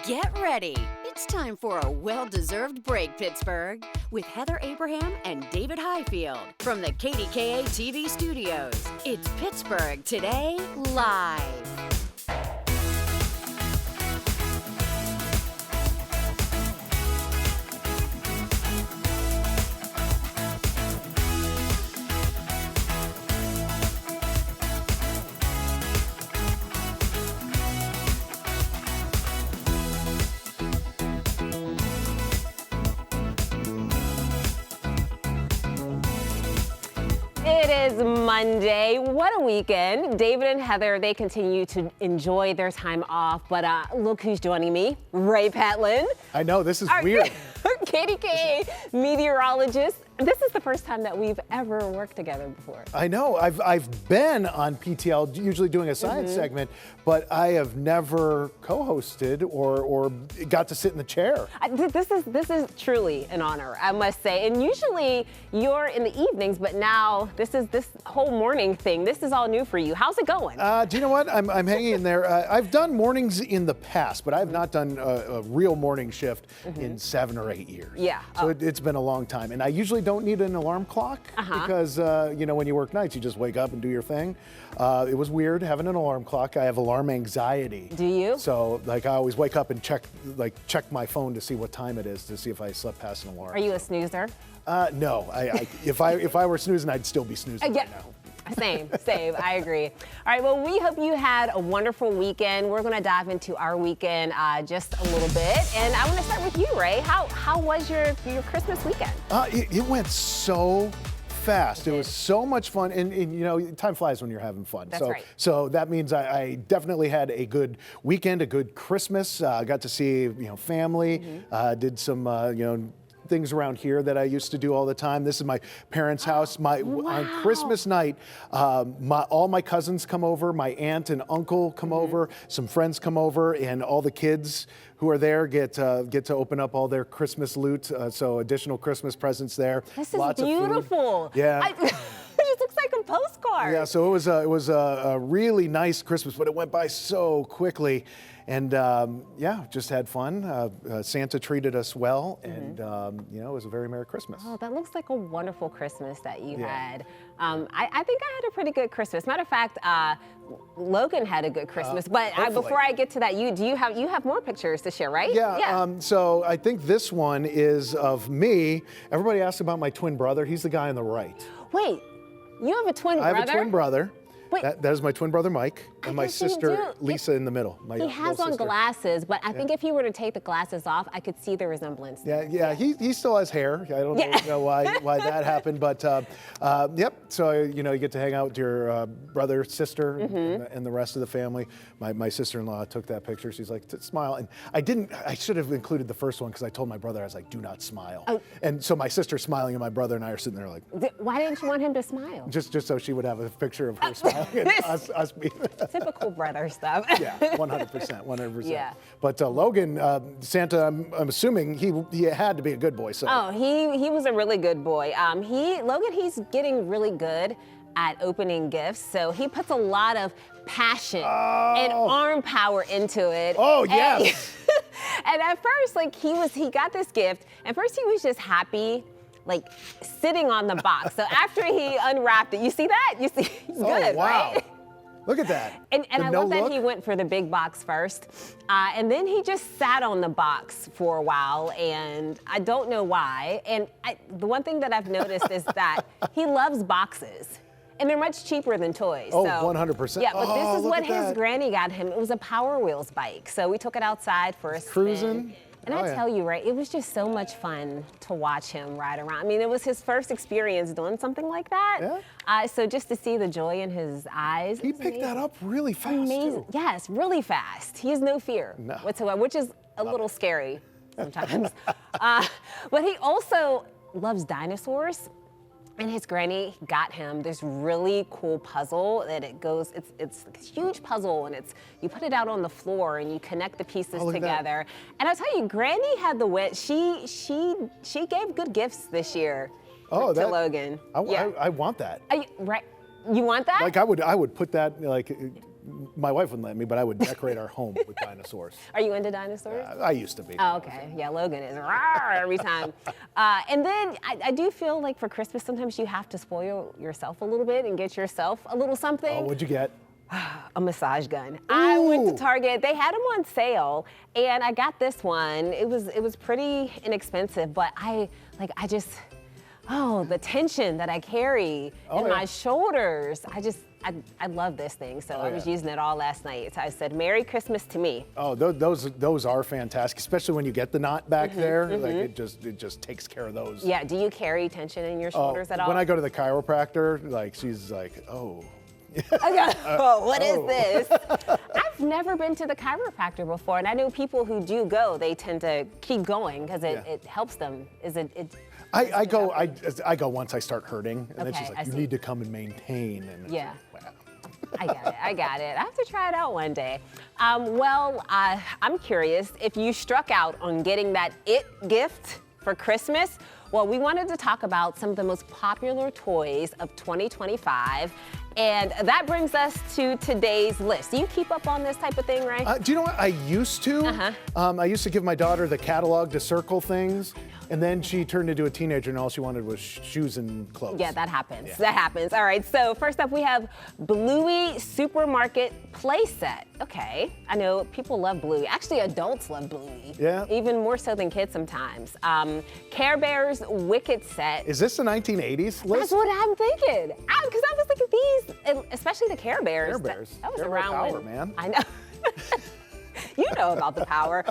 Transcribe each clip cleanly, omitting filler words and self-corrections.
Get ready. It's time for a well-deserved break, Pittsburgh, with Heather Abraham and David Highfield from the KDKA-TV studios. It's Pittsburgh Today Live. It is Monday. What a weekend. David and Heather, they continue to enjoy their time off, but look who's joining me, Ray Patlin. I know, this is weird. KDKA meteorologist. This is the first time that we've ever worked together before. I know, I've been on PTL, usually doing a science segment, but I have never co-hosted or got to sit in the chair. This is truly an honor, I must say. And usually you're in the evenings, but now this whole morning thing. This is all new for you. How's it going? Do you know what? I'm hanging in there. I've done mornings in the past, but I've not done a real morning shift in 7 or 8 years. Yeah. So it's been a long time, and I usually don't need an alarm clock because you know, when you work nights, you just wake up and do your thing. It was weird having an alarm clock. I have alarm anxiety. Do you? So like I always wake up and check my phone to see what time it is to see if I slept past an alarm. Are you a snoozer? No. If I were snoozing, I'd still be snoozing right now. Same. I agree. All right, well, we hope you had a wonderful weekend. We're going to dive into our weekend just a little bit. And I want to start with you, Ray. How was your Christmas weekend? It went so fast. It was so much fun. And you know, time flies when you're having fun. That's right. So that means I definitely had a good weekend, a good Christmas. Got to see, family, did some, things around here that I used to do all the time. This is my parents' house. On Christmas night, all my cousins come over, my aunt and uncle come over, some friends come over, and all the kids who are there get to open up all their Christmas loot. So additional Christmas presents there. This is beautiful. Yeah. It just looks like a postcard. Yeah, so it was a really nice Christmas, but it went by so quickly. And just had fun. Santa treated us well, and it was a very Merry Christmas. Oh, that looks like a wonderful Christmas that you had. I think I had a pretty good Christmas. Matter of fact, Logan had a good Christmas. But before I get to that, you have more pictures to share, right? Yeah. So I think this one is of me. Everybody asks about my twin brother. He's the guy on the right. Wait, you have a twin brother? I have a twin brother. Wait. That is my twin brother, Mike, and my sister, Lisa, in the middle. He has on glasses, but I think if he were to take the glasses off, I could see the resemblance. Yeah. He still has hair. I don't know why that happened, but yep. So you get to hang out with your brother, sister, and the rest of the family. My sister-in-law took that picture. She's like, smile, and I should have included the first one because I told my brother, I was like, do not smile. Oh. And so my sister's smiling, and my brother and I are sitting there like. Why didn't you want him to smile? Just so she would have a picture of her smiling. us being typical brother stuff. Yeah, 100%. Yeah. But Logan, Santa, I'm assuming he had to be a good boy. So. Oh, he was a really good boy. Logan, he's getting really good at opening gifts. So he puts a lot of passion and arm power into it. Oh, yes. And at first, he got this gift. At first, he was just happy, sitting on the box. So after he unwrapped it, you see that? He's good, wow. right? Look at that. And I love that he went for the big box first. And then he just sat on the box for a while, and I don't know why. And the one thing that I've noticed is that he loves boxes. And they're much cheaper than toys. Oh, so, 100%. Yeah, but this is what his granny got him. It was a Power Wheels bike. So we took it outside for a spin. Cruising. And I tell you, right, it was just so much fun to watch him ride around. I mean, it was his first experience doing something like that. Yeah. So just to see the joy in his eyes. He picked that up really fast. Amazing. Too. Yes, really fast. He has no fear whatsoever, which is a little scary sometimes. But he also loves dinosaurs. And his granny got him this really cool puzzle that it's a huge puzzle, and you put it out on the floor and you connect the pieces together. And I'll tell you, Granny had the wit. She gave good gifts this year to Logan. I want that. Right. You want that? Like I would put that my wife wouldn't let me, but I would decorate our home with dinosaurs. Are you into dinosaurs? I used to be. Oh, okay. Yeah, Logan is rawr every time. And then I do feel like for Christmas, sometimes you have to spoil yourself a little bit and get yourself a little something. Oh, what'd you get? A massage gun. I went to Target. They had them on sale, and I got this one. It was pretty inexpensive, but the tension that I carry in my shoulders. I love this thing, so I was using it all last night. So I said, "Merry Christmas" to me. Oh, those are fantastic, especially when you get the knot back there. Like it just takes care of those. Yeah. Do you carry tension in your shoulders at all? When I go to the chiropractor, like she's like, "Oh." What is this? I've never been to the chiropractor before, and I know people who do go, they tend to keep going because it helps them. I go once I start hurting, and then she's like, "You need to come and maintain." And yeah. Wow. I got it. I have to try it out one day. I'm curious if you struck out on getting that it gift for Christmas. Well, we wanted to talk about some of the most popular toys of 2025. And that brings us to today's list. Do you keep up on this type of thing, Ray? Do you know what? I used to. I used to give my daughter the catalog to circle things. And then she turned into a teenager and all she wanted was shoes and clothes. Yeah, that happens. Yeah. That happens. All right, so first up we have Bluey Supermarket Playset. Okay, I know people love Bluey. Actually, adults love Bluey. Yeah. Even more so than kids sometimes. Care Bears Wicked Set. Is this the 1980s list? That's what I'm thinking. Because I was thinking these, especially the Care Bears. Care Bears. That was Care around power, when, man. I know. You know about the power.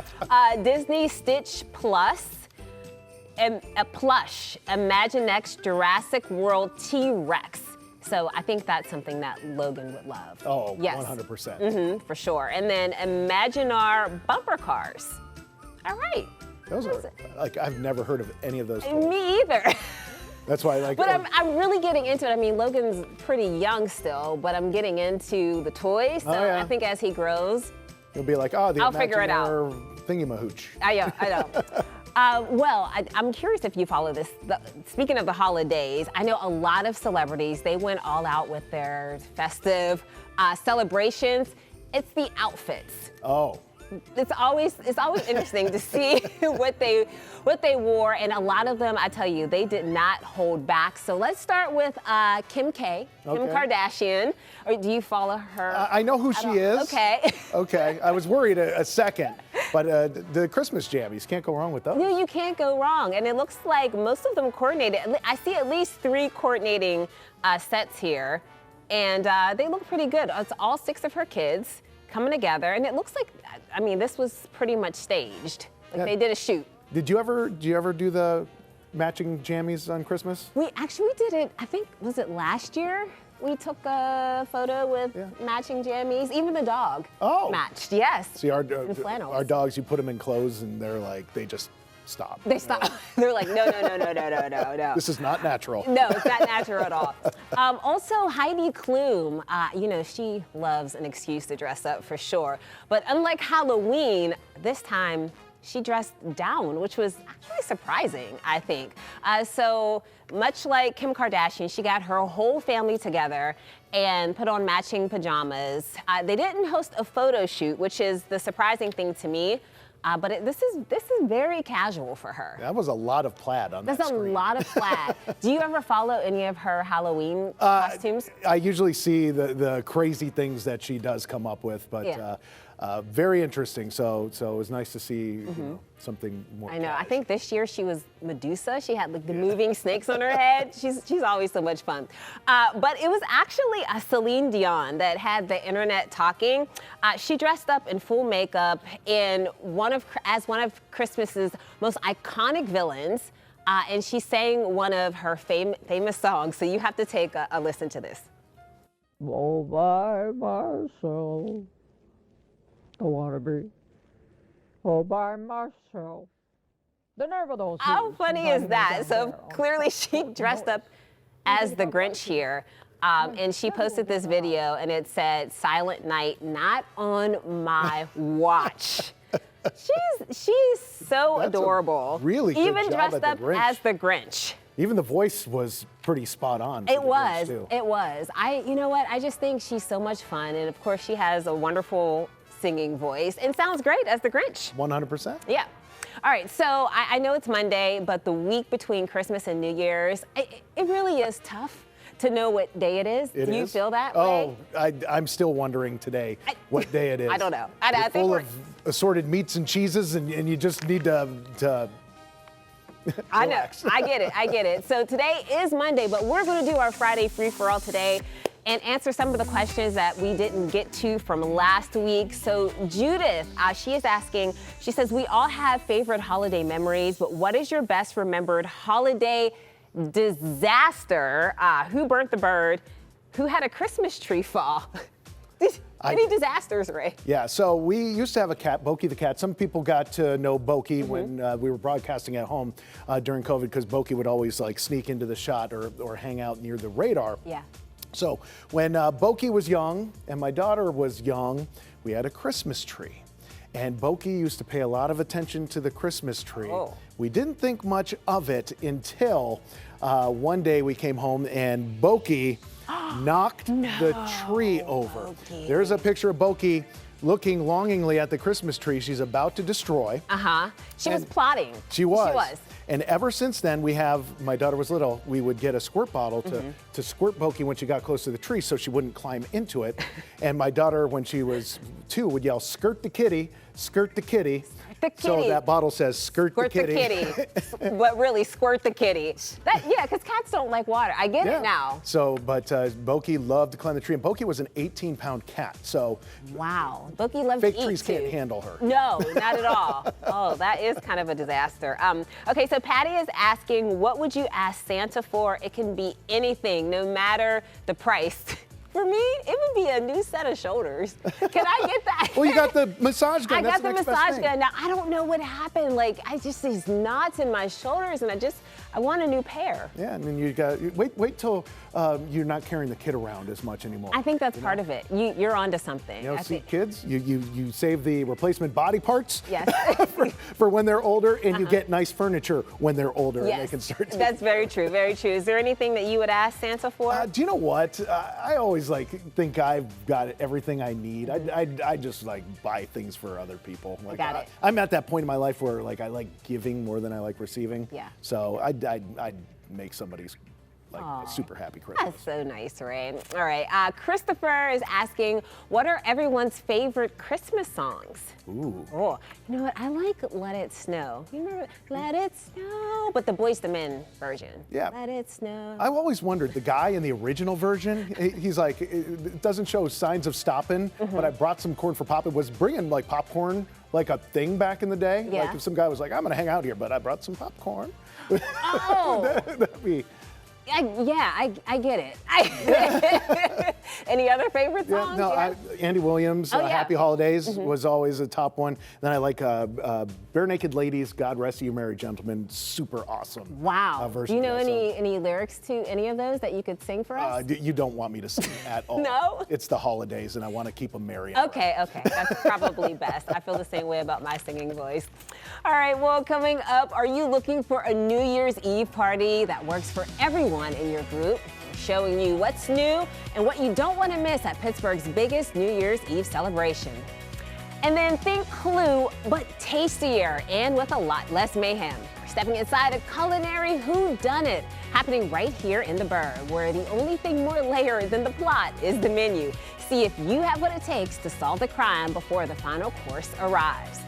Disney Stitch Plus. And a plush Imaginext Jurassic World T-Rex. So I think that's something that Logan would love. Oh, yes. 100%. For sure. And then Imaginar bumper cars. All right. Those are, like, I've never heard of any of those. Me either. That's why I like. But I'm really getting into it. I mean, Logan's pretty young still, but I'm getting into the toys. So I think as he grows, he'll be like, oh, the I'll figure it out. Thingy-mahooch. I know. I'm curious if you follow this. Speaking of the holidays, I know a lot of celebrities, they went all out with their festive celebrations. It's the outfits. Oh. It's always interesting to see what they wore, and a lot of them, I tell you, they did not hold back. So let's start with Kim Kardashian. Or do you follow her? I know who she is. Okay. Okay. I was worried a second, but the Christmas jammies, can't go wrong with those. No, you can't go wrong, and it looks like most of them coordinated. I see at least 3 coordinating sets here, and they look pretty good. It's all 6 of her kids coming together, and it looks like, I mean, this was pretty much staged. Like they did a shoot. Did you ever do the matching jammies on Christmas? We actually did it, I think, was it last year? We took a photo with matching jammies. Even the dog matched, yes. See, our dogs, you put them in clothes and they're like, they just stop. They stop. They're like, no. This is not natural. No, it's not natural at all. Also, Heidi Klum, she loves an excuse to dress up for sure. But unlike Halloween, this time she dressed down, which was actually surprising, I think. So much like Kim Kardashian, she got her whole family together and put on matching pajamas. They didn't host a photo shoot, which is the surprising thing to me. But this is very casual for her. That was a lot of plaid on that screen. That's a lot of plaid. Do you ever follow any of her Halloween costumes? I usually see the crazy things that she does come up with, but very interesting. So it was nice to see something more. I know. I think this year she was Medusa. She had like the moving snakes on her head. She's always so much fun. But it was actually Celine Dion that had the internet talking. She dressed up in full makeup as one of Christmas's most iconic villains, and she sang one of her famous songs. So you have to take a listen to this. All by myself, I want to be all by myself. The nerve of those. How funny is that? So clearly she dressed up as the Grinch here. And she posted this video and it said, "Silent Night, not on my watch." She's so adorable. Really good Even job dressed at the up Grinch. as the Grinch. Even the voice was pretty spot on. It was. It was. You know what? I just think she's so much fun, and of course she has a wonderful singing voice and sounds great as the Grinch. 100%. Yeah. All right, so I know it's Monday, but the week between Christmas and New Year's, it really is tough to know what day it is. Do you feel that way? Oh, I'm still wondering today what day it is. I don't know. I think full of assorted meats and cheeses, and you just need to I know. I get it. So today is Monday, but we're going to do our Friday free-for-all today and answer some of the questions that we didn't get to from last week. So Judith, she is asking, she says, we all have favorite holiday memories, but what is your best remembered holiday disaster? Who burnt the bird? Who had a Christmas tree fall? Any disasters, Ray? Yeah, so we used to have a cat, Boki the cat. Some people got to know Boki when we were broadcasting at home during COVID, because Boki would always like sneak into the shot or hang out near the radar. Yeah. So when Boki was young and my daughter was young, we had a Christmas tree. And Boki used to pay a lot of attention to the Christmas tree. Oh. We didn't think much of it until one day we came home and Boki knocked the tree over. Boki. There's a picture of Boki looking longingly at the Christmas tree she's about to destroy. She was plotting. She was. And ever since then, my daughter was little, we would get a squirt bottle to squirt Boki when she got close to the tree so she wouldn't climb into it. And my daughter, when she was 2, would yell, skirt the kitty, skirt the kitty. The kitty. So that bottle says, skirt the kitty. But really, squirt the kitty. Yeah, because cats don't like water. I get it now. So, but Boki loved to climb the tree, and Boki was an 18-pound cat. So, wow, Boki loves to eat fake trees too. can't handle her. No, not at all. Oh, that is kind of a disaster. Okay, so Patty is asking, what would you ask Santa for? It can be anything, no matter the price. For me, it would be a new set of shoulders. Can I get that? Well, you got the massage gun. I got the massage gun. Now, I don't know what happened. Like, I just, these knots in my shoulders, and I want a new pair. Yeah, and then you got, wait till you're not carrying the kid around as much anymore. I think that's part of it. You're onto something. You know, see, kids, you save the replacement body parts yes. for when they're older, and you get nice furniture when they're older, and they can start to. That's very true, very true. Is there anything that you would ask Santa for? Do you know what? I always think I've got everything I need. I just like buy things for other people. Like, got it. I'm at that point in my life where like I like giving more than I like receiving. Yeah. So I'd make somebody's a super happy Christmas. That's so nice, Ray. All right, Christopher is asking, what are everyone's favorite Christmas songs? Ooh. Oh, you know what? I like Let It Snow. You remember Let It Snow? But the Boyz II Men version. Yeah. Let It Snow. I've always wondered, the guy in the original version, he's like, it doesn't show signs of stopping, but I brought some corn for Papa. Was bringing like popcorn like a thing back in the day. Yeah. Like if some guy was like, I'm gonna hang out here, but I brought some popcorn. Oh. That'd be. I get it. Any other favorite songs? Yeah, Andy Williams, Happy Holidays was always a top one. Then I like Bare Naked Ladies, God Rest You Merry Gentlemen, super awesome. Wow. Version Do you know of that any lyrics to any of those that you could sing for us? You don't want me to sing at all. No? It's the holidays, and I want to keep them merry. Okay. That's probably best. I feel the same way about my singing voice. All right, well, coming up, are you looking for a New Year's Eve party that works for everyone in your group? We're showing you what's new and what you don't want to miss at Pittsburgh's biggest New Year's Eve celebration. And then think Clue, but tastier and with a lot less mayhem. We're stepping inside a culinary whodunit happening right here in the Burr, where the only thing more layered than the plot is the menu. See if you have what it takes to solve the crime before the final course arrives.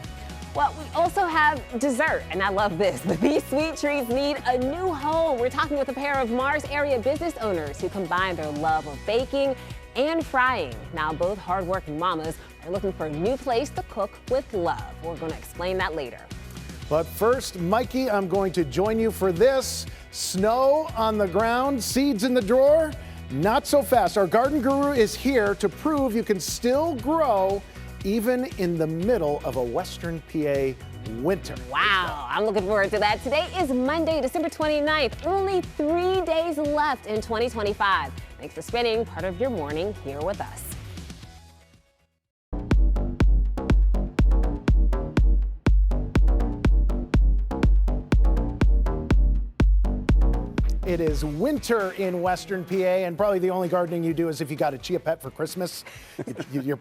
Well, we also have dessert, and I love this, but these sweet treats need a new home. We're talking with a pair of Mars area business owners who combine their love of baking and frying. Now, both hardworking mamas are looking for a new place to cook with love. We're going to explain that later. But first, Mikey, I'm going to join you for this. Snow on the ground, seeds in the drawer. Not so fast. Our garden guru is here to prove you can still grow even in the middle of a Western PA winter. Wow, I'm looking forward to that. Today is Monday, December 29th. Only 3 days left in 2025. Thanks for spending part of your morning here with us. It is winter in Western PA, and probably the only gardening you do is if you got a chia pet for Christmas. You're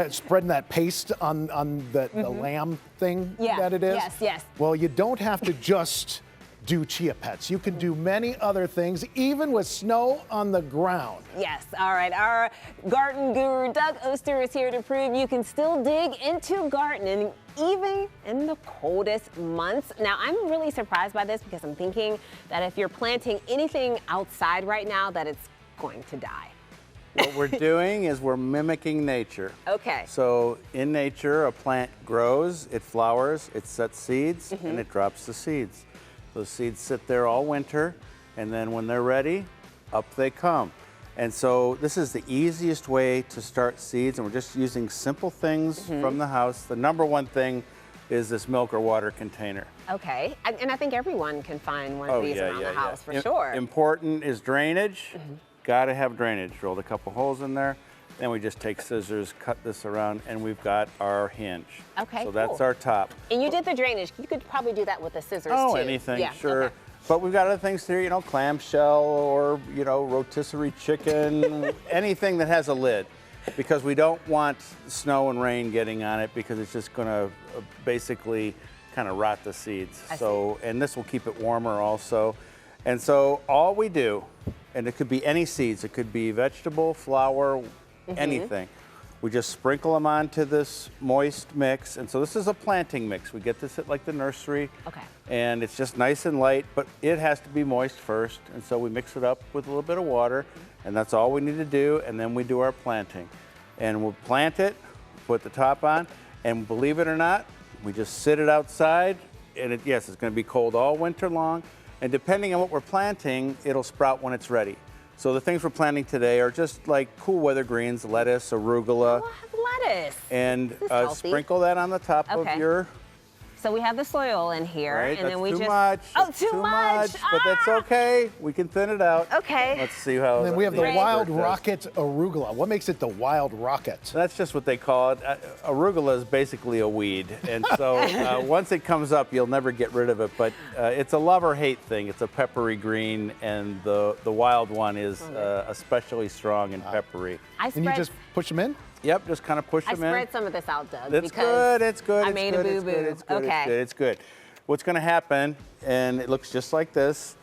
spreading that paste on the lamb thing that it is. Yes. Well, you don't have to just do chia pets. You can do many other things, even with snow on the ground. Yes, all right. Our garden guru, Doug Oster, is here to prove you can still dig into gardening even in the coldest months. Now, I'm really surprised by this because I'm thinking that if you're planting anything outside right now, that it's going to die. What we're doing is we're mimicking nature. Okay. So in nature, a plant grows, it flowers, it sets seeds, and it drops the seeds. Those seeds sit there all winter, and then when they're ready, up they come. And so this is the easiest way to start seeds, and we're just using simple things from the house. The number one thing is this milk or water container. Okay, and I think everyone can find one of these around the house for sure. Important is drainage. Gotta have drainage. Drilled a couple holes in there. Then we just take scissors, cut this around, and we've got our hinge. Okay, so that's our top. And you did the drainage. You could probably do that with the scissors too. Oh, anything, sure. Okay. But we've got other things here, clamshell or, rotisserie chicken, anything that has a lid, because we don't want snow and rain getting on it because it's just going to basically kind of rot the seeds. And this will keep it warmer also. And so all we do, and it could be any seeds, it could be vegetable, flour, anything. We just sprinkle them onto this moist mix. And so this is a planting mix. We get this at like the nursery. Okay. And it's just nice and light, but it has to be moist first. And so we mix it up with a little bit of water, and that's all we need to do. And then we do our planting. And we'll plant it, put the top on, and believe it or not, we just sit it outside. And yes, it's going to be cold all winter long. And depending on what we're planting, it'll sprout when it's ready. So the things we're planting today are just like cool weather greens, lettuce, arugula. Oh, I have lettuce. And sprinkle that on the top of your... So we have the soil in here, right, and then we too just... much. Oh, too much. But that's okay. We can thin it out. Okay. Let's see how... And then we have the Wild Rocket arugula. What makes it the Wild Rocket? That's just what they call it. Arugula is basically a weed. And so once it comes up, you'll never get rid of it. But it's a love or hate thing. It's a peppery green, and the wild one is especially strong and peppery. And you just push them in? Yep, just kind of push them in. I spread some of this out, Doug. It's good, it's good. I made a boo-boo. Okay. It's good. What's going to happen, and it looks just like this,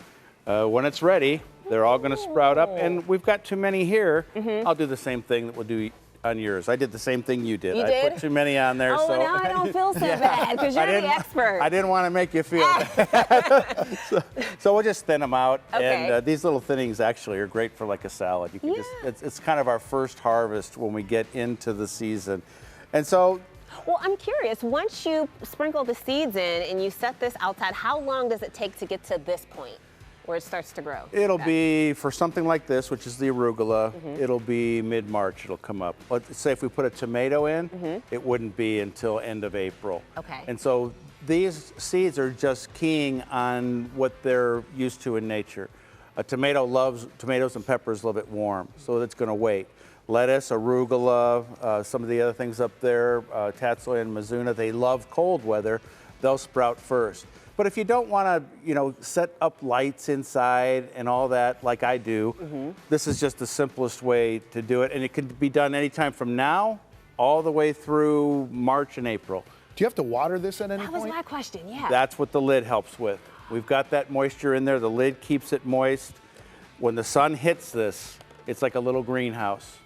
when it's ready, they're all going to sprout up. And we've got too many here. I'll do the same thing that we'll do on yours. I did the same thing you did. I put too many on there. Oh, now I don't feel so bad because you're the expert. I didn't want to make you feel bad. So we'll just thin them out. Okay. And these little thinnings actually are great for like a salad. You can it's kind of our first harvest when we get into the season. And so... Well, I'm curious, once you sprinkle the seeds in and you set this outside, how long does it take to get to this point where it starts to grow? It'll be, for something like this, which is the arugula, it'll be mid-March it'll come up. Let's say if we put a tomato in, it wouldn't be until end of April. Okay. And so these seeds are just keying on what they're used to in nature. A tomato loves, tomatoes and peppers love it warm, so it's going to wait. Lettuce, arugula, some of the other things up there, tatsoi and mizuna, they love cold weather. They'll sprout first. But if you don't want to, set up lights inside and all that like I do, this is just the simplest way to do it. And it can be done anytime from now all the way through March and April. Do you have to water this at any point? That was my question, yeah. That's what the lid helps with. We've got that moisture in there. The lid keeps it moist. When the sun hits this, it's like a little greenhouse.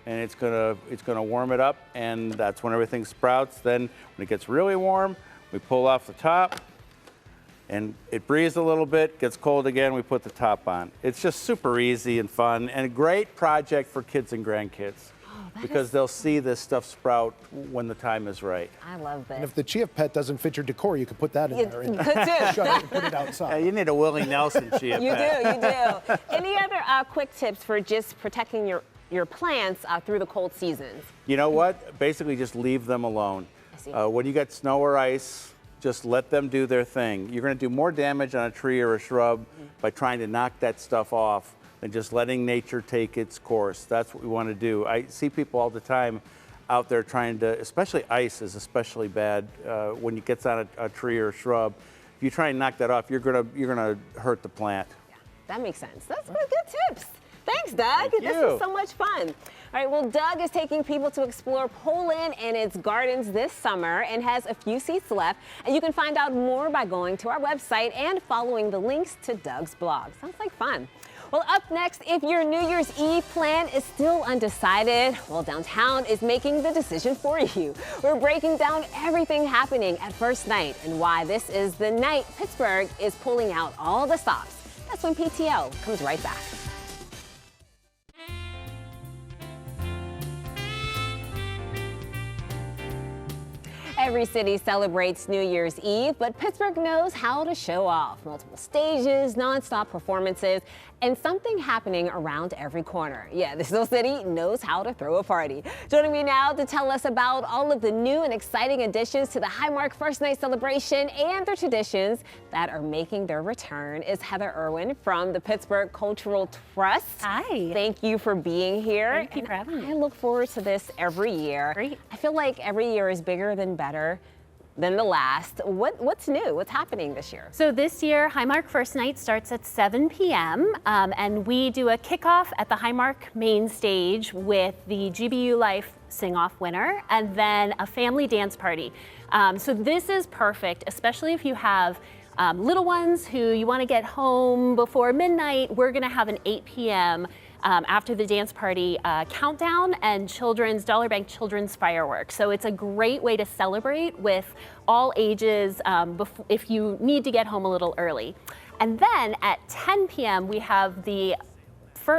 And it's gonna warm it up, and that's when everything sprouts. Then when it gets really warm, we pull off the top, and it breathes a little bit, gets cold again, we put the top on. It's just super easy and fun, and a great project for kids and grandkids. Because they'll see this stuff sprout when the time is right. I love this. And if the chia pet doesn't fit your decor, you could put that in there and could too. shut it and put it outside. Yeah, you need a Willie Nelson chia pet. You do. Any other quick tips for just protecting your plants through the cold seasons? You know what? Basically just leave them alone. I see. When you got snow or ice, just let them do their thing. You're going to do more damage on a tree or a shrub by trying to knock that stuff off than just letting nature take its course. That's what we want to do. I see people all the time out there trying to, especially ice is especially bad when it gets on a tree or a shrub. If you try and knock that off, you're gonna hurt the plant. That makes sense. That's good tips. Thanks, Doug. Thank This you. is so much fun. All right, well, Doug is taking people to explore Poland and its gardens this summer and has a few seats left. And you can find out more by going to our website and following the links to Doug's blog. Sounds like fun. Well, up next, if your New Year's Eve plan is still undecided, well, Downtown is making the decision for you. We're breaking down everything happening at First Night and why this is the night Pittsburgh is pulling out all the stops. That's when PTL comes right back. Every city celebrates New Year's Eve, but Pittsburgh knows how to show off. Multiple stages, nonstop performances, and something happening around every corner. Yeah, this little city knows how to throw a party. Joining me now to tell us about all of the new and exciting additions to the Highmark First Night celebration and the traditions that are making their return is Heather Irwin from the Pittsburgh Cultural Trust. Hi. Thank you for being here. Thank you for having me. I look forward to this every year. Great. I feel like every year is bigger than better than the last. What's new? What's happening this year? So this year, Highmark First Night starts at 7 p.m. And we do a kickoff at the Highmark main stage with the GBU Life Sing-Off winner and then a family dance party. So this is perfect, especially if you have little ones who you want to get home before midnight. We're going to have an 8 p.m. After the dance party countdown and Dollar Bank children's fireworks. So it's a great way to celebrate with all ages if you need to get home a little early. And then at 10 p.m. we have the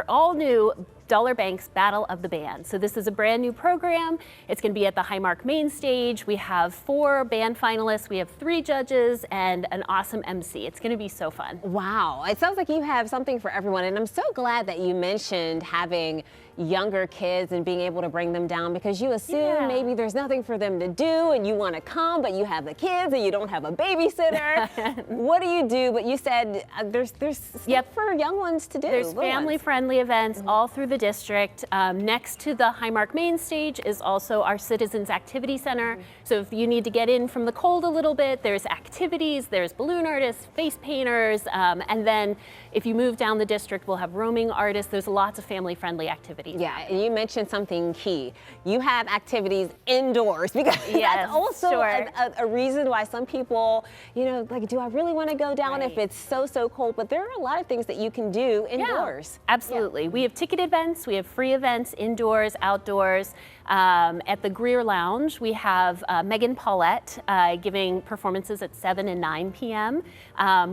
all new Dollar Bank's Battle of the Bands. So this is a brand new program. It's going to be at the Highmark main stage. We have 4 band finalists. We have 3 judges and an awesome MC. It's going to be so fun. Wow, it sounds like you have something for everyone. And I'm so glad that you mentioned having younger kids and being able to bring them down, because you assume maybe there's nothing for them to do and you want to come, but you have the kids and you don't have a babysitter. What do you do? But you said there's stuff for young ones to do. There's family-friendly events all through the district. Next to the Highmark main stage is also our Citizens Activity Center. So if you need to get in from the cold a little bit, there's activities, there's balloon artists, face painters, and then if you move down the district, we'll have roaming artists. There's lots of family-friendly activities. Yeah, and you mentioned something key. You have activities indoors, because that's also a reason why some people, like, do I really want to go down if it's so cold? But there are a lot of things that you can do indoors. Yeah, absolutely. We have ticket events, we have free events, indoors, outdoors. At the Greer Lounge, we have Megan Paulette giving performances at 7 and 9 p.m.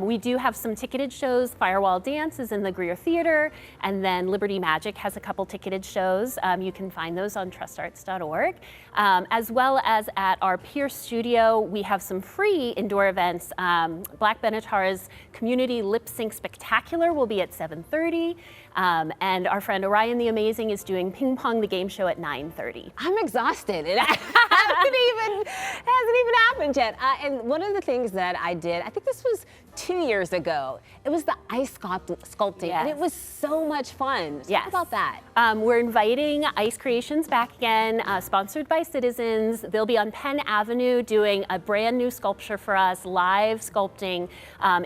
We do have some ticketed shows. Firewall Dance is in the Greer Theater, and then Liberty Magic has a couple ticketed shows. You can find those on trustarts.org. As well as at our Pier Studio, we have some free indoor events. Black Benatar's Community Lip Sync Spectacular will be at 7:30. And our friend Orion the Amazing is doing Ping Pong the Game Show at 9:30. I'm exhausted. It hasn't even happened yet. And one of the things that I did, I think this was 2 years ago, it was the ice sculpting, and it was so much fun. Talk about that. We're inviting Ice Creations back again, sponsored by Citizens. They'll be on Penn Avenue doing a brand new sculpture for us, live sculpting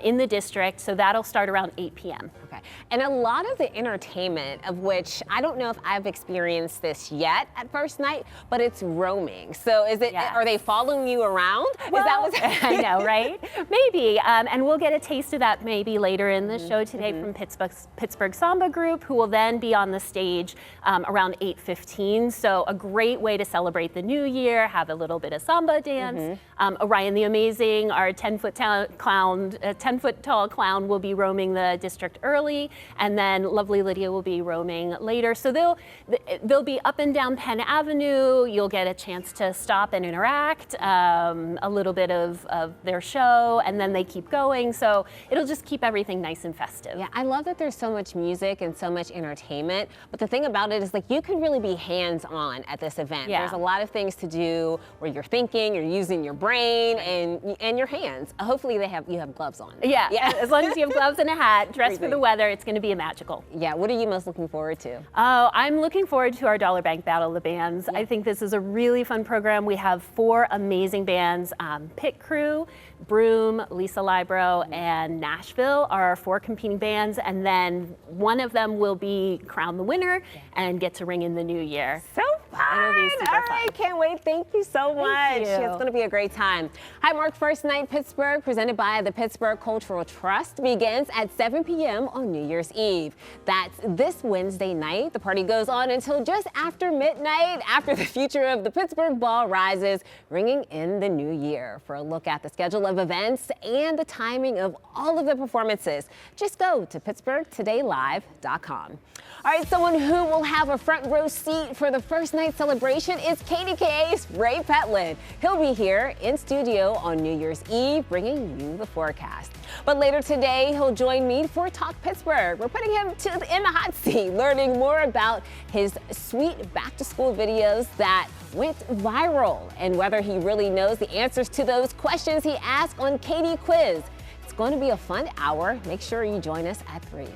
in the district. So that'll start around 8 p.m. Okay. And a lot of the entertainment, of which I don't know if I've experienced this yet at First Night, but it's roaming. So is it? Are they following you around? Well, is that what's I know, right? Maybe. And we'll get a taste of that maybe later in the show today from Pittsburgh Samba group, who will then be on the stage around 8:15. So a great way to celebrate the new year, have a little bit of samba dance. Orion the Amazing, our 10-foot tall clown, will be roaming the district early, and then Lovely Lydia will be roaming later. So they'll be up and down Penn Avenue. You'll get a chance to stop and interact, a little bit of their show, and then they keep going. So it'll just keep everything nice and festive. Yeah, I love that there's so much music and so much entertainment. But the thing about it is, like, you can really be hands-on at this event. Yeah. There's a lot of things to do where you're thinking, you're using your brain and your hands. Hopefully you have gloves on. Yeah, as long as you have gloves and a hat, dress for the weather, it's going to be magical. Yeah, what are you most looking forward to? Oh, I'm looking forward to our Dollar Bank Battle of the Bands. I think this is a really fun program. We have 4 amazing bands, Pit Crew, Broom, Lisa Libro, Chicago, and Nashville are our 4 competing bands, and then one of them will be crowned the winner and get to ring in the new year. So fun. It'll be super All right, fun. can't wait. Thank you so much. you. It's going to be a great time. Highmark First Night Pittsburgh, presented by the Pittsburgh Cultural Trust, begins at 7 p.m. on New Year's Eve. That's this Wednesday night. The party goes on until just after midnight, after the future of the Pittsburgh Ball rises, ringing in the new year. For a look at the schedule of events and the timing of all of the performances, just go to pittsburghtodaylive.com. All right, someone who will have a front row seat for the first night celebration is KDKA's Ray Petlin. He'll be here in studio on New Year's Eve, bringing you the forecast. But later today, he'll join me for Talk Pittsburgh. We're putting him in the hot seat, learning more about his sweet back-to-school videos that went viral and whether he really knows the answers to those questions he asked on KD Quiz. It's going to be a fun hour. Make sure you join us at 3.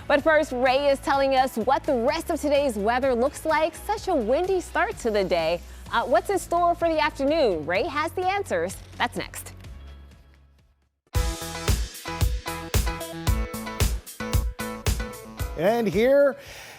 But first, Ray is telling us what the rest of today's weather looks like. Such a windy start to the day. What's in store for the afternoon? Ray has the answers. That's next. And here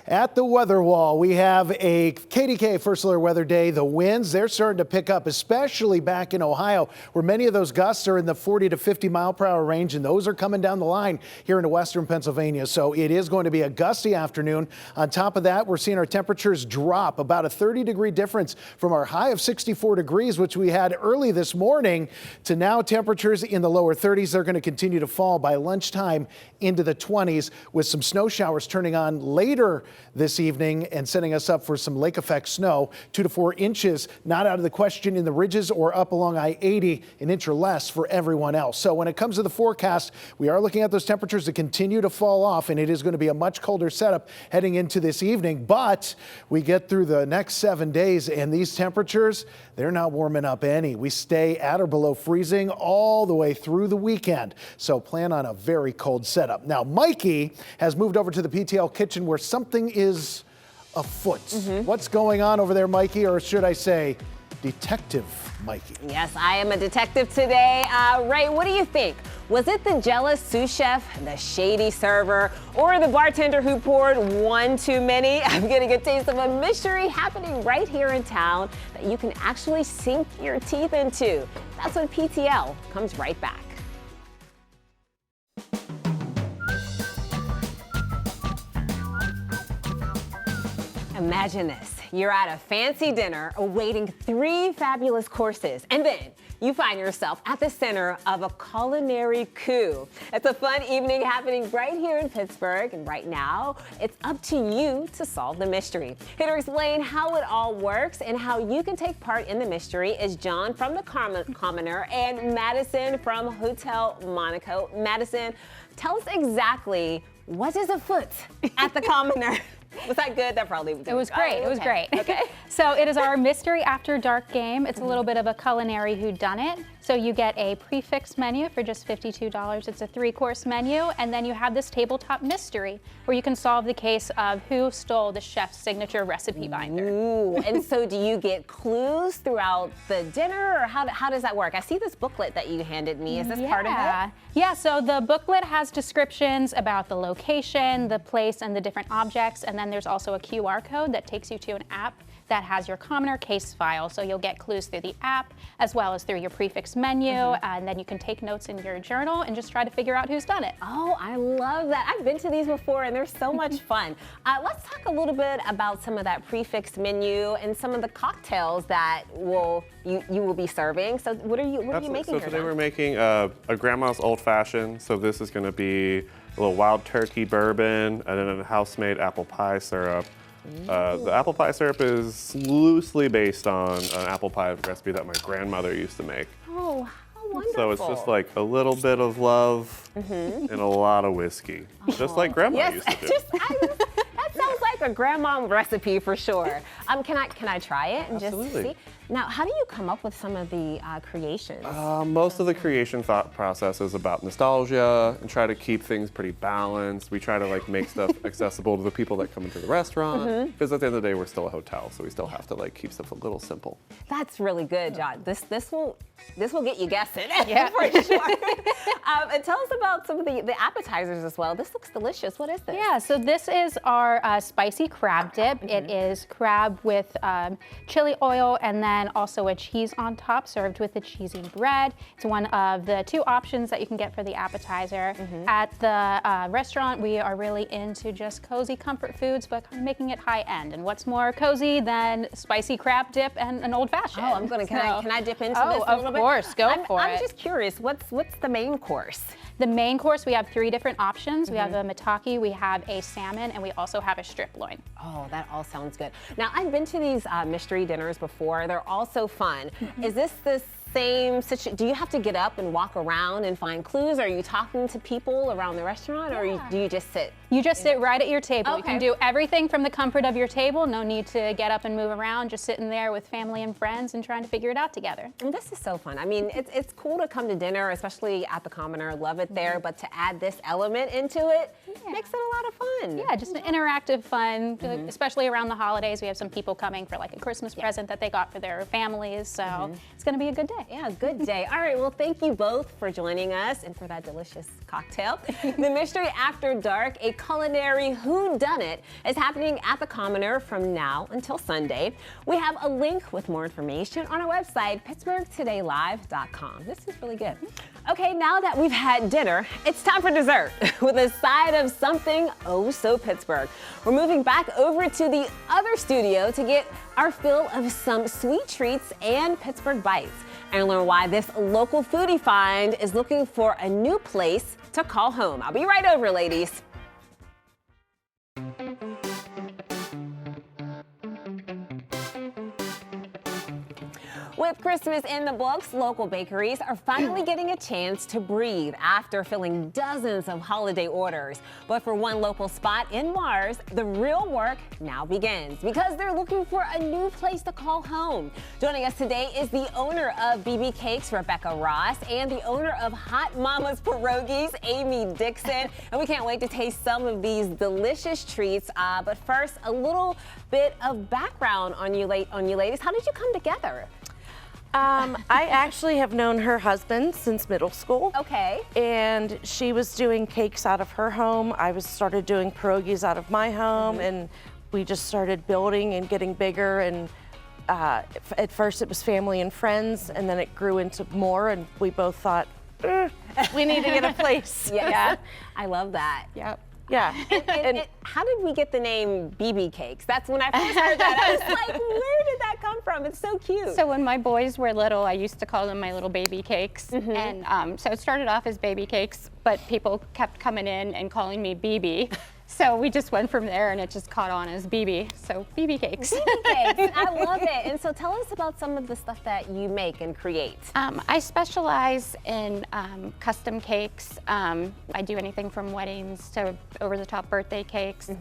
at the weather wall, we have a KDKA First Alert Weather Day. The winds, they're starting to pick up, especially back in Ohio, where many of those gusts are in the 40 to 50 mile per hour range, and those are coming down the line here into western Pennsylvania. So it is going to be a gusty afternoon. On top of that, we're seeing our temperatures drop about a 30-degree difference from our high of 64 degrees, which we had early this morning, to now temperatures in the lower 30s. They're going to continue to fall by lunchtime into the 20s, with some snow showers turning on later this evening and setting us up for some lake effect snow. 2 to 4 inches, not out of the question in the ridges or up along I-80, an inch or less for everyone else. So when it comes to the forecast, we are looking at those temperatures that continue to fall off, and it is going to be a much colder setup heading into this evening. But we get through the next 7 days, and these temperatures, they're not warming up any. We stay at or below freezing all the way through the weekend. So plan on a very cold setup. Now, Mikey has moved over to the PTL kitchen where something is afoot. What's going on over there, Mikey? Or should I say, Detective Mikey? Yes, I am a detective today. Ray, what do you think? Was it the jealous sous chef, the shady server, or the bartender who poured one too many? I'm getting a taste of a mystery happening right here in town that you can actually sink your teeth into. That's when PTL comes right back. Imagine this. You're at a fancy dinner awaiting 3 fabulous courses, and then you find yourself at the center of a culinary coup. It's a fun evening happening right here in Pittsburgh, and right now, it's up to you to solve the mystery. Here to explain how it all works and how you can take part in the mystery is John from the Commoner and Madison from Hotel Monaco. Madison, tell us exactly what is afoot at the Commoner. Was that good? That probably was. It was great. It was great. Okay. So it is our Mystery After Dark game. It's a little bit of a culinary whodunit. So you get a prefix menu for just $52. It's a 3-course menu, and then you have this tabletop mystery where you can solve the case of who stole the chef's signature recipe binder. Ooh, and so do you get clues throughout the dinner, or how does that work? I see this booklet that you handed me. Is this part of it? Yeah, so the booklet has descriptions about the location, the place, and the different objects, and then there's also a QR code that takes you to an app that has your Commoner case file. So you'll get clues through the app as well as through your prefix menu, and then you can take notes in your journal and just try to figure out who's done it. Oh, I love that. I've been to these before and they're so much fun. Let's talk a little bit about some of that prefix menu and some of the cocktails that you will be serving. So what are you making so here? Today we're making a grandma's old fashioned. So this is going to be a little wild turkey bourbon and then a house-made apple pie syrup. The apple pie syrup is loosely based on an apple pie recipe that my grandmother used to make. Oh, how wonderful. So it's just like a little bit of love and a lot of whiskey, just like grandma used to do. That sounds like a grandma recipe for sure. Can I try it and Absolutely. just see? Now, how do you come up with some of the creations? Most of the creation thought process is about nostalgia and try to keep things pretty balanced. We try to like make stuff accessible to the people that come into the restaurant, because at the end of the day, we're still a hotel, so we still have to like keep stuff a little simple. That's really good, John. This will get you guessing, yeah, for sure. And tell us about some of the appetizers as well. This looks delicious. What is this? Yeah, so this is our spicy crab dip. It is crab with chili oil and then also a cheese on top, served with the cheesy bread. It's one of the 2 options that you can get for the appetizer. At the restaurant, we are really into just cozy comfort foods, but kind of making it high end. And what's more cozy than spicy crab dip and an old fashioned? Oh, I'm gonna. Can I dip into this a little bit? Of course, go for it. I'm just curious. What's the main course? The main course, we have 3 different options. We have a maitake, we have a salmon, and we also have a strip loin. Oh, that all sounds good. Now, I've been to these mystery dinners before. They're all so fun. Is this the same situation? Do you have to get up and walk around and find clues? Are you talking to people around the restaurant, or do you just sit? You just sit right at your table. Okay. You can do everything from the comfort of your table. No need to get up and move around. Just sitting there with family and friends and trying to figure it out together. And this is so fun. I mean, it's cool to come to dinner, especially at the Commoner. Love it there, but to add this element into it makes it a lot of fun. Yeah, just an interactive fun, especially around the holidays. We have some people coming for like a Christmas present that they got for their families, so it's going to be a good day. Yeah, good day. All right, well, thank you both for joining us and for that delicious cocktail. The Mystery After Dark, a culinary whodunit, is happening at the Commoner from now until Sunday. We have a link with more information on our website, pittsburghtodaylive.com. This is really good. Okay, now that we've had dinner, it's time for dessert with a side of something oh so Pittsburgh. We're moving back over to the other studio to get our fill of some sweet treats and Pittsburgh bites, and learn why this local foodie find is looking for a new place to call home. I'll be right over, ladies. With Christmas in the books, local bakeries are finally getting a chance to breathe after filling dozens of holiday orders. But for one local spot in Mars, the real work now begins because they're looking for a new place to call home. Joining us today is the owner of BB Cakes, Rebecca Ross, and the owner of Hot Mama's Pierogies, Amy Dixon. And we can't wait to taste some of these delicious treats. But first, a little bit of background on you ladies. How did you come together? I actually have known her husband since middle school. Okay. And she was doing cakes out of her home. I started doing pierogies out of my home, and we just started building and getting bigger. And at first it was family and friends, and then it grew into more, and we both thought, we need to get a place. Yeah. I love that. Yep. Yeah. And how did we get the name BB Cakes? That's when I first heard that. I was like, where did that come from? It's so cute. So when my boys were little, I used to call them my little baby cakes. And so it started off as baby cakes, but people kept coming in and calling me BB. So we just went from there, and it just caught on as BB. So BB Cakes. BB Cakes, I love it. And so tell us about some of the stuff that you make and create. I specialize in custom cakes. I do anything from weddings to over-the-top birthday cakes,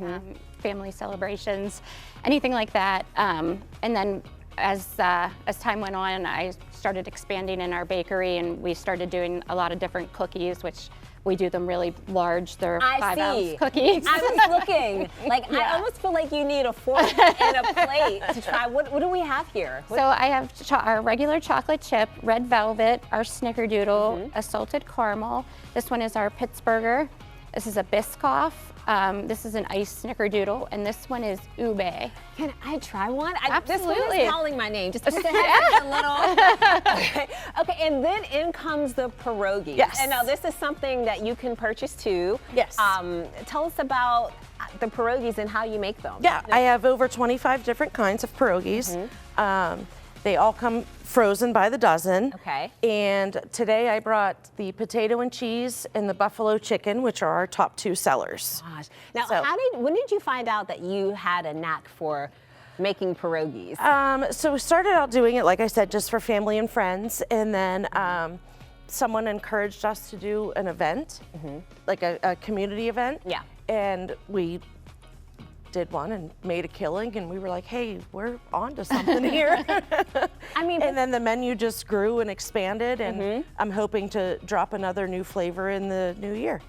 family celebrations, anything like that. And then as time went on, I started expanding in our bakery, and we started doing a lot of different cookies, which we do them really large. They're 5-ounce cookies. I was looking. Like, I almost feel like you need a fork and a plate to try. What do we have here? So I have our regular chocolate chip, red velvet, our snickerdoodle, a salted caramel. This one is our Pittsburgher. This is a Biscoff. This is an iced snickerdoodle, and this one is ube. Can I try one? Absolutely. This one is calling my name. Just a little. Okay, and then in comes the pierogi. Yes. And now this is something that you can purchase too. Yes. Tell us about the pierogies and how you make them. Yeah, I have over 25 different kinds of pierogies. They all come frozen by the dozen. Okay. And today I brought the potato and cheese and the buffalo chicken, which are our top 2 sellers. Gosh. Now, when did you find out that you had a knack for making pierogies? So we started out doing it, like I said, just for family and friends. And then someone encouraged us to do an event, like a community event. Yeah. And we did one and made a killing, and we were like, hey, we're on to something here. I mean, and then the menu just grew and expanded, and I'm hoping to drop another new flavor in the new year.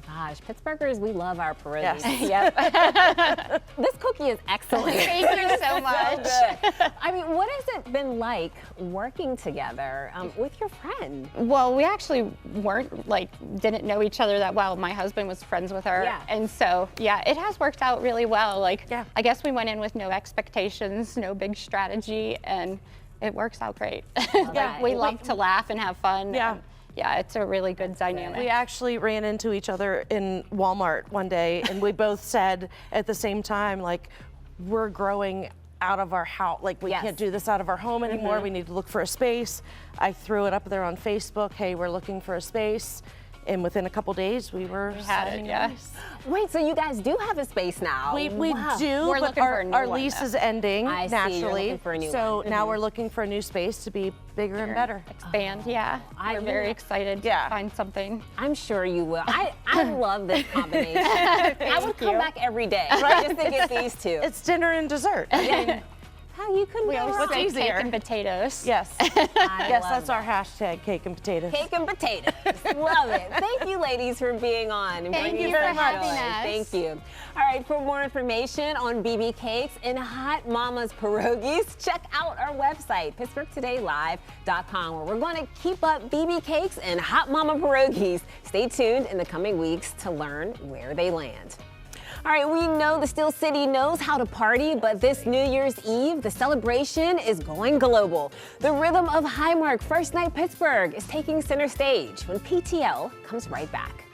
Gosh, Pittsburghers, we love our pierogies. Yes. Yep. This cookie is excellent. Thank you so much. So good. I mean, what has it been like working together with your friend? Well, we actually didn't know each other that well. My husband was friends with her. Yeah. And so, yeah, it has worked out really well. I guess we went in with no expectations, no big strategy, and it works out great. We love to laugh and have fun. Yeah. And, yeah, it's a really good dynamic. We actually ran into each other in Walmart one day, and we both said at the same time, like, we're growing out of our house. Like, we can't do this out of our home anymore. We need to look for a space. I threw it up there on Facebook. Hey, we're looking for a space. And within a couple days, we had it. Yeah. Wait, so you guys do have a space now? We do, We're but looking for a new our one, lease though. is ending I see, naturally. you're looking for a new so one. now we're looking for a new space to be bigger and better. Expand, yeah. We're very excited to find something. I'm sure you will. I love this combination. I would come back every day just to get these two. It's dinner and dessert. How you couldn't We go always wrong. say cake and potatoes. Yes. Yes, that's our hashtag, cake and potatoes. Cake and potatoes. Love it. Thank you, ladies, for being on. And Thank bringing you for fresh having joy. us. Thank you. All right, for more information on BB Cakes and Hot Mama's Pierogies, check out our website, PittsburghTodayLive.com, where we're going to keep up BB Cakes and Hot Mama Pierogies. Stay tuned in the coming weeks to learn where they land. All right, we know the Steel City knows how to party, but this New Year's Eve, the celebration is going global. The rhythm of Highmark First Night Pittsburgh is taking center stage when PTL comes right back.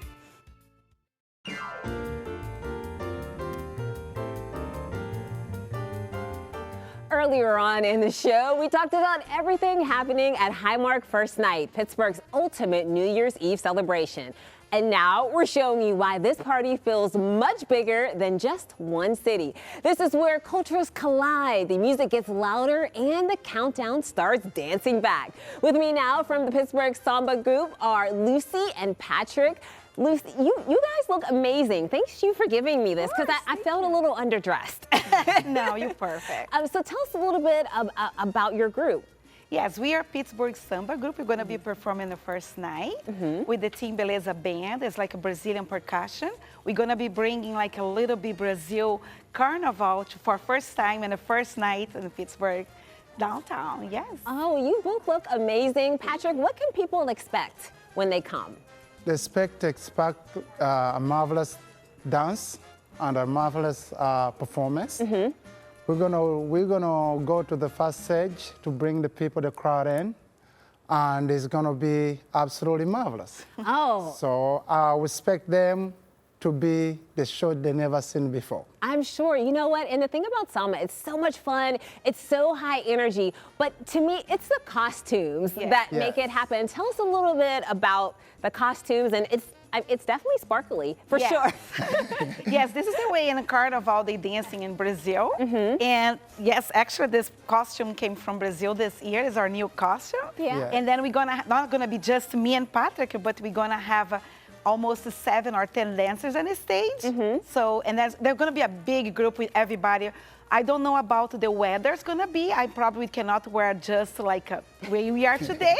Earlier on in the show, we talked about everything happening at Highmark First Night, Pittsburgh's ultimate New Year's Eve celebration. And now we're showing you why this party feels much bigger than just one city. This is where cultures collide, the music gets louder, and the countdown starts dancing back. With me now from the Pittsburgh Samba group are Lucy and Patrick. Lucy, you guys look amazing. Thanks you for giving me this, because I felt a little underdressed. No, you're perfect. So tell us a little bit about your group. Yes, we are Pittsburgh Samba group. We're going to be performing the first night with the Team Beleza band. It's like a Brazilian percussion. We're going to be bringing like a little bit Brazil carnival for first time and the first night in Pittsburgh downtown. Yes. Oh, you both look amazing. Patrick, what can people expect when they come? They expect a marvelous dance and a marvelous performance. We're gonna go to the first stage to bring the people, the crowd in, and it's gonna be absolutely marvelous. Oh. So I expect them to be the show they never seen before. I'm sure. You know what? And the thing about Samba, it's so much fun. It's so high energy. But to me, it's the costumes that make it happen. Tell us a little bit about the costumes, and it's definitely sparkly, for sure. Yes, this is the way in the carnival they dancing in Brazil. And yes, actually this costume came from Brazil this year. It's our new costume. And then we're not gonna be just me and Patrick, but we're gonna have almost 7 or 10 dancers on the stage. So, and there's gonna be a big group with everybody. I don't know about the weather it's gonna be. I probably cannot wear just like where we are today,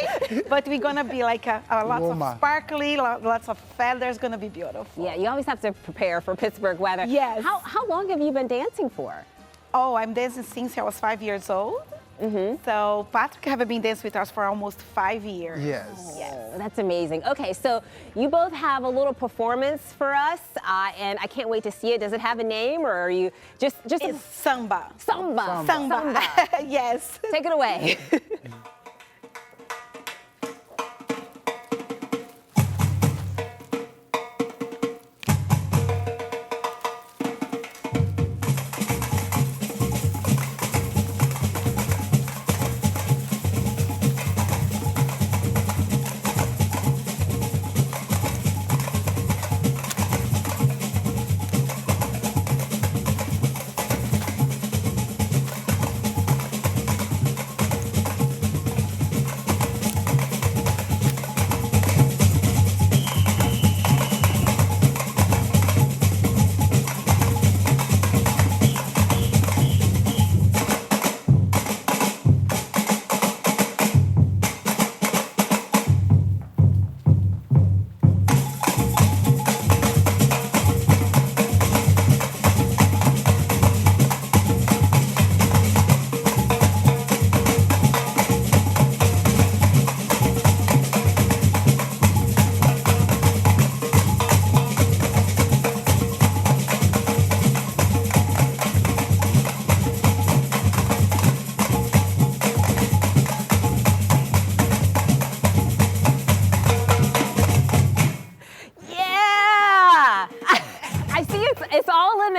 but we're gonna be like lots of sparkly, lots of feathers. Gonna be beautiful. Yeah, you always have to prepare for Pittsburgh weather. Yes. How long have you been dancing for? Oh, I'm dancing since I was 5 years old. So Patrick have been dancing with us for almost 5 years. Yes. Oh, that's amazing. Okay, so you both have a little performance for us, and I can't wait to see it. Does it have a name, or are you just? It's Samba. Samba. Samba. Yes. Take it away.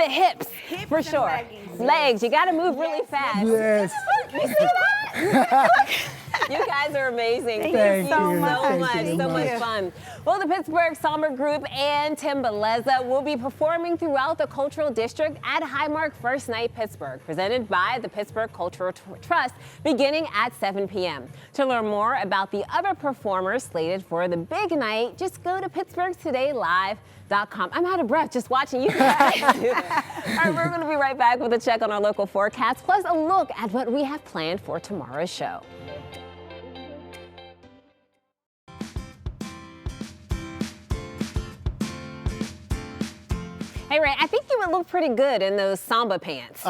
the hips, for and sure. leggings, Legs, you got to move really fast. Yes. You see that? You guys are amazing. Thank you so so much. much. So much fun. Well, the Pittsburgh Samba Group and Tim Beleza will be performing throughout the Cultural District at Highmark First Night Pittsburgh, presented by the Pittsburgh Cultural Trust, beginning at 7 p.m. To learn more about the other performers slated for the big night, just go to pittsburghtodaylive.com. I'm out of breath just watching you guys do that. All right, we're going to be right back with a check on our local forecast, plus a look at what we have planned for tomorrow's show. Hey, Ray, I think you would look pretty good in those Samba pants.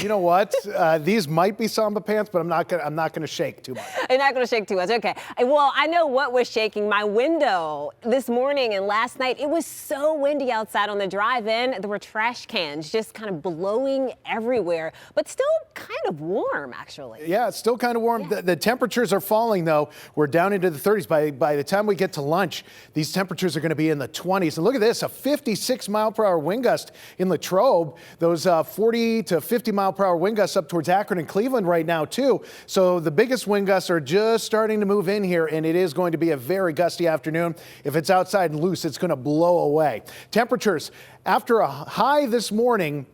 You know what? These might be Samba pants, but I'm not gonna shake too much. You're not gonna shake too much, okay. Well, I know what was shaking. My window this morning and last night, it was so windy outside on the drive-in. There were trash cans just kind of blowing everywhere, but still kind of warm, actually. Yeah, it's still kind of warm. Yeah. The temperatures are falling, though. We're down into the 30s. By the time we get to lunch, these temperatures are gonna be in the 20s. And look at this, a 56-mile-per-hour wind gust in Latrobe. Those 40 to 50 mile per hour wind gusts up towards Akron and Cleveland right now too. So the biggest wind gusts are just starting to move in here, and it is going to be a very gusty afternoon. If it's outside and loose, it's going to blow away. Temperatures after a high this morning,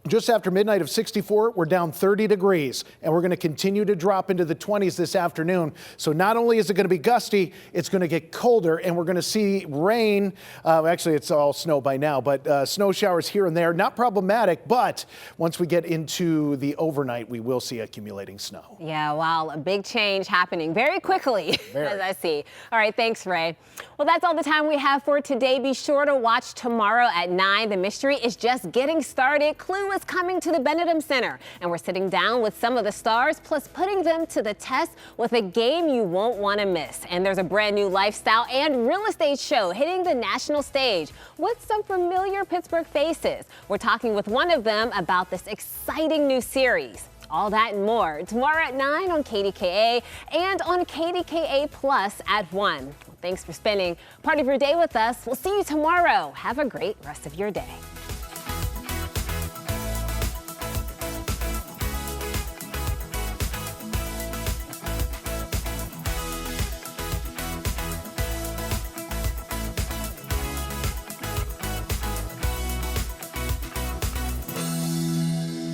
just after midnight of 64, we're down 30 degrees, and we're going to continue to drop into the 20s this afternoon. So not only is it going to be gusty, it's going to get colder, and we're going to see rain. Actually, it's all snow by now, but snow showers here and there. Not problematic, but once we get into the overnight, we will see accumulating snow. Yeah, wow, a big change happening very quickly, as I see. All right, thanks, Ray. Well, that's all the time we have for today. Be sure to watch tomorrow at 9. The mystery is just getting started. Clue is coming to the Benedum Center, and we're sitting down with some of the stars, plus putting them to the test with a game you won't want to miss. And there's a brand new lifestyle and real estate show hitting the national stage with some familiar Pittsburgh faces. We're talking with one of them about this exciting new series. All that and more tomorrow at 9 on KDKA and on KDKA Plus at 1. Thanks for spending part of your day with us. We'll see you tomorrow. Have a great rest of your day.